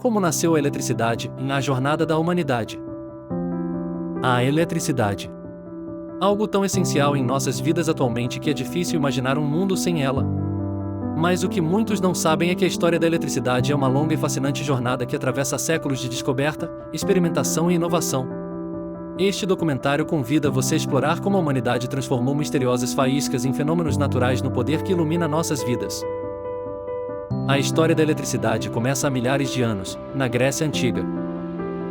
Como nasceu a eletricidade na jornada da humanidade? A eletricidade. Algo tão essencial em nossas vidas atualmente que é difícil imaginar um mundo sem ela. Mas o que muitos não sabem é que a história da eletricidade é uma longa e fascinante jornada que atravessa séculos de descoberta, experimentação e inovação. Este documentário convida você a explorar como a humanidade transformou misteriosas faíscas em fenômenos naturais no poder que ilumina nossas vidas. A história da eletricidade começa há milhares de anos, na Grécia Antiga.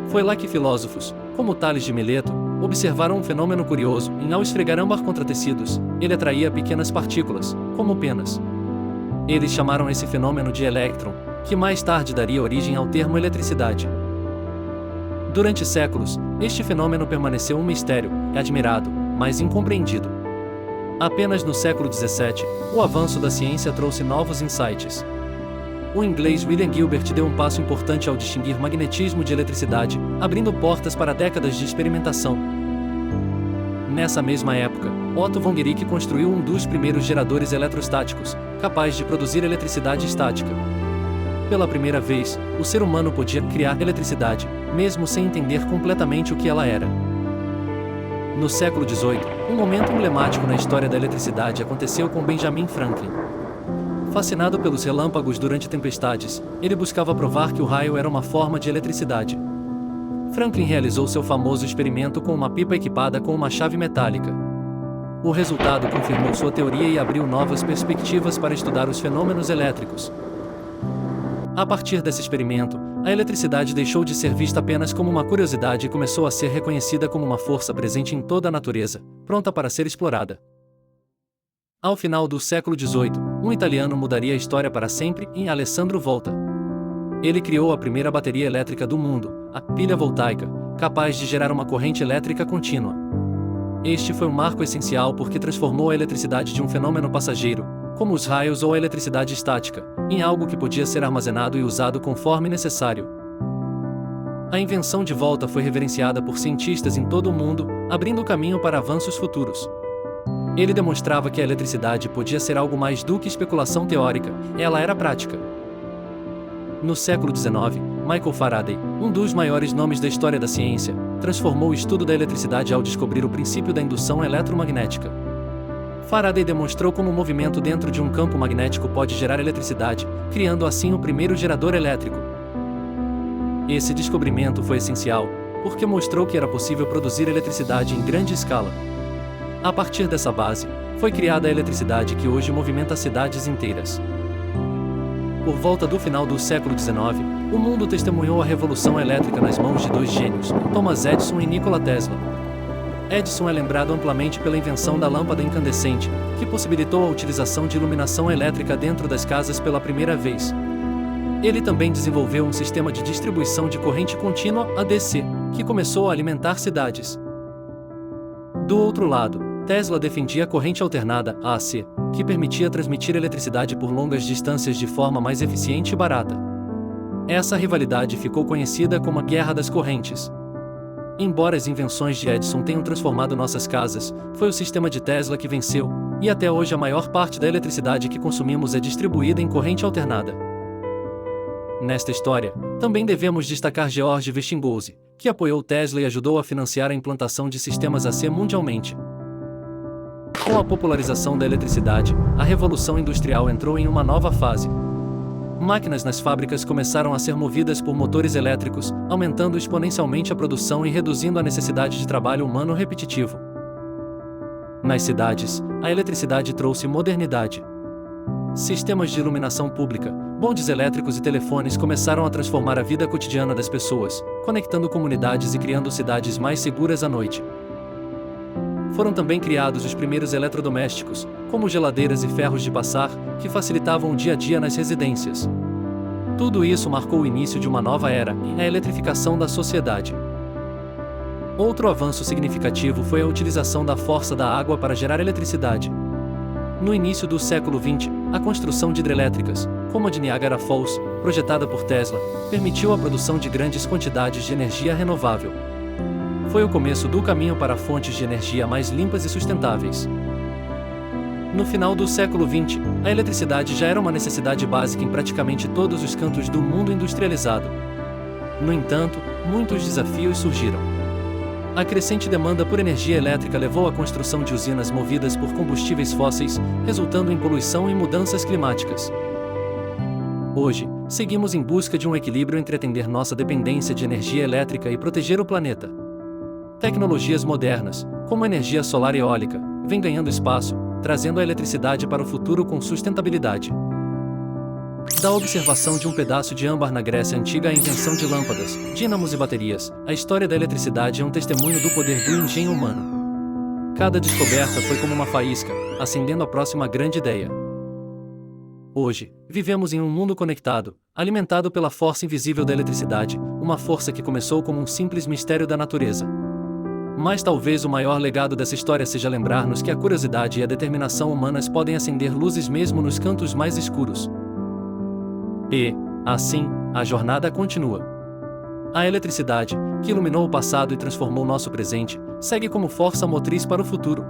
Foi lá que filósofos, como Tales de Mileto, observaram um fenômeno curioso: ao esfregar âmbar contra tecidos, ele atraía pequenas partículas, como penas. Eles chamaram esse fenômeno de elétron, que mais tarde daria origem ao termo eletricidade. Durante séculos, este fenômeno permaneceu um mistério, admirado, mas incompreendido. Apenas no século XVII, o avanço da ciência trouxe novos insights. O inglês William Gilbert deu um passo importante ao distinguir magnetismo de eletricidade, abrindo portas para décadas de experimentação. Nessa mesma época, Otto von Guericke construiu um dos primeiros geradores eletrostáticos, capaz de produzir eletricidade estática. Pela primeira vez, o ser humano podia criar eletricidade, mesmo sem entender completamente o que ela era. No século XVIII, um momento emblemático na história da eletricidade aconteceu com Benjamin Franklin. Fascinado pelos relâmpagos durante tempestades, ele buscava provar que o raio era uma forma de eletricidade. Franklin realizou seu famoso experimento com uma pipa equipada com uma chave metálica. O resultado confirmou sua teoria e abriu novas perspectivas para estudar os fenômenos elétricos. A partir desse experimento, a eletricidade deixou de ser vista apenas como uma curiosidade e começou a ser reconhecida como uma força presente em toda a natureza, pronta para ser explorada. Ao final do século XVIII, um italiano mudaria a história para sempre, Alessandro Volta. Ele criou a primeira bateria elétrica do mundo, a pilha voltaica, capaz de gerar uma corrente elétrica contínua. Este foi um marco essencial porque transformou a eletricidade de um fenômeno passageiro, como os raios ou a eletricidade estática, em algo que podia ser armazenado e usado conforme necessário. A invenção de Volta foi reverenciada por cientistas em todo o mundo, abrindo o caminho para avanços futuros. Ele demonstrava que a eletricidade podia ser algo mais do que especulação teórica, ela era prática. No século XIX, Michael Faraday, um dos maiores nomes da história da ciência, transformou o estudo da eletricidade ao descobrir o princípio da indução eletromagnética. Faraday demonstrou como o movimento dentro de um campo magnético pode gerar eletricidade, criando assim o primeiro gerador elétrico. Esse descobrimento foi essencial, porque mostrou que era possível produzir eletricidade em grande escala. A partir dessa base, foi criada a eletricidade que hoje movimenta cidades inteiras. Por volta do final do século XIX, o mundo testemunhou a revolução elétrica nas mãos de dois gênios, Thomas Edison e Nikola Tesla. Edison é lembrado amplamente pela invenção da lâmpada incandescente, que possibilitou a utilização de iluminação elétrica dentro das casas pela primeira vez. Ele também desenvolveu um sistema de distribuição de corrente contínua, ADC, que começou a alimentar cidades. Do outro lado, Tesla defendia a corrente alternada, AC, que permitia transmitir eletricidade por longas distâncias de forma mais eficiente e barata. Essa rivalidade ficou conhecida como a Guerra das Correntes. Embora as invenções de Edison tenham transformado nossas casas, foi o sistema de Tesla que venceu, e até hoje a maior parte da eletricidade que consumimos é distribuída em corrente alternada. Nesta história, também devemos destacar George Westinghouse, que apoiou Tesla e ajudou a financiar a implantação de sistemas AC mundialmente. Com a popularização da eletricidade, a Revolução Industrial entrou em uma nova fase. Máquinas nas fábricas começaram a ser movidas por motores elétricos, aumentando exponencialmente a produção e reduzindo a necessidade de trabalho humano repetitivo. Nas cidades, a eletricidade trouxe modernidade. Sistemas de iluminação pública, bondes elétricos e telefones começaram a transformar a vida cotidiana das pessoas, conectando comunidades e criando cidades mais seguras à noite. Foram também criados os primeiros eletrodomésticos, como geladeiras e ferros de passar, que facilitavam o dia a dia nas residências. Tudo isso marcou o início de uma nova era, a eletrificação da sociedade. Outro avanço significativo foi a utilização da força da água para gerar eletricidade. No início do século XX, a construção de hidrelétricas, como a de Niagara Falls, projetada por Tesla, permitiu a produção de grandes quantidades de energia renovável. Foi o começo do caminho para fontes de energia mais limpas e sustentáveis. No final do século XX, a eletricidade já era uma necessidade básica em praticamente todos os cantos do mundo industrializado. No entanto, muitos desafios surgiram. A crescente demanda por energia elétrica levou à construção de usinas movidas por combustíveis fósseis, resultando em poluição e mudanças climáticas. Hoje, seguimos em busca de um equilíbrio entre atender nossa dependência de energia elétrica e proteger o planeta. Tecnologias modernas, como a energia solar e eólica, vêm ganhando espaço, trazendo a eletricidade para o futuro com sustentabilidade. Da observação de um pedaço de âmbar na Grécia Antiga à invenção de lâmpadas, dínamos e baterias, a história da eletricidade é um testemunho do poder do engenho humano. Cada descoberta foi como uma faísca, acendendo a próxima grande ideia. Hoje, vivemos em um mundo conectado, alimentado pela força invisível da eletricidade, uma força que começou como um simples mistério da natureza. Mas talvez o maior legado dessa história seja lembrar-nos que a curiosidade e a determinação humanas podem acender luzes mesmo nos cantos mais escuros. E, assim, a jornada continua. A eletricidade, que iluminou o passado e transformou nosso presente, segue como força motriz para o futuro.